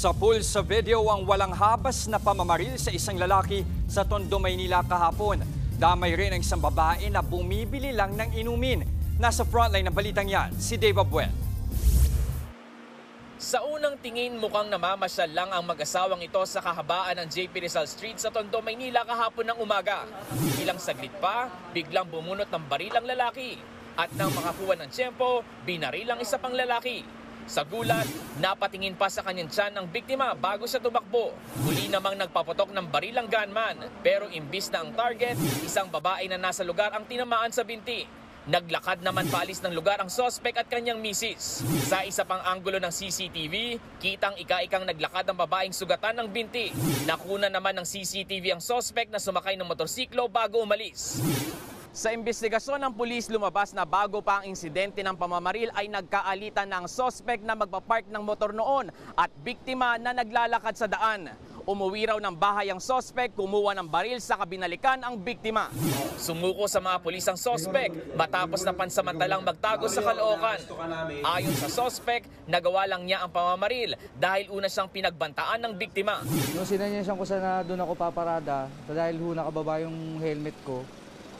Sa pool sa video ang walang habas na pamamaril sa isang lalaki sa Tondo, Maynila kahapon. Damay rin ang isang babae na bumibili lang ng inumin. Nasa frontline ng balitang yan, si Dave Abuel. Sa unang tingin mukhang namamasyal lang ang mag-asawang ito sa kahabaan ng JP Rizal Street sa Tondo, Maynila kahapon ng umaga. Ilang saglit pa, biglang bumunot ng baril ang lalaki. At nang makakuha ng tiyempo, binaril ang isa pang lalaki. Sa gulat, napatingin pa sa kanyang tiyan ang biktima bago siya tumakbo. Huli namang nagpaputok ng baril ang gunman. Pero imbis na ang target, isang babae na nasa lugar ang tinamaan sa binti. Naglakad naman paalis ng lugar ang sospek at kanyang misis. Sa isa pang anggulo ng CCTV, kitang ika-ikang naglakad ang babaeng sugatan ng binti. Nakuna naman ng CCTV ang sospek na sumakay ng motorsiklo bago umalis. Sa imbestigasyon ng pulis, lumabas na bago pa ang insidente ng pamamaril ay nagkaalitan ng sospek na magpapark ng motor noon at biktima na naglalakad sa daan. Umuwi raw ng bahay ang sospek, kumuha ng baril sa kabinalikan ang biktima. Sumuko sa mga pulis ang sospek matapos na pansamantalang magtago sa Caloocan. Ayon sa sospek, nagawa lang niya ang pamamaril dahil una siyang pinagbantaan ng biktima. Nung sinanyasan ko sana doon ako paparada, dahil nakababa yung helmet ko,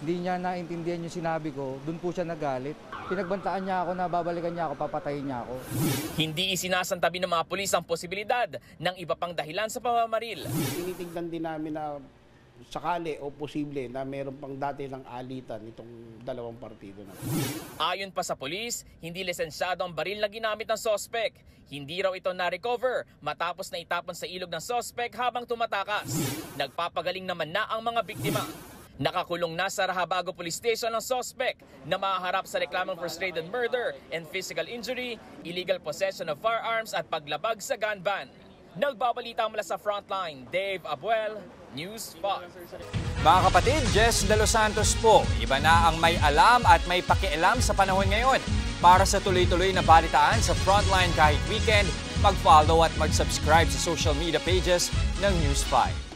hindi niya naintindihan yung sinabi ko, doon po siya nagalit. Pinagbantaan niya ako na babalikan niya ako, papatayin niya ako. Hindi isinasantabi ng mga pulis ang posibilidad ng iba pang dahilan sa pamamaril. Tinitignan din namin na sakali o posible na mayroon pang dati ng alitan itong dalawang partido na. Ayon pa sa pulis, hindi lisensyado ang baril na ginamit ng sospek. Hindi raw ito na-recover matapos na itapon sa ilog ng sospek habang tumatakas. Nagpapagaling naman na ang mga biktima. Nakakulong na sa Rahabago Police Station ang sospek na mahaharap sa reklamong frustrated murder and physical injury, illegal possession of firearms at paglabag sa gun ban. Nagbabalita mula sa frontline, Dave Abuel, News 5. Mga kapatid, Jess De Los Santos po. Iba na ang may alam at may pakialam sa panahon ngayon. Para sa tuloy-tuloy na balitaan sa frontline kahit weekend, mag-follow at mag-subscribe sa social media pages ng News 5.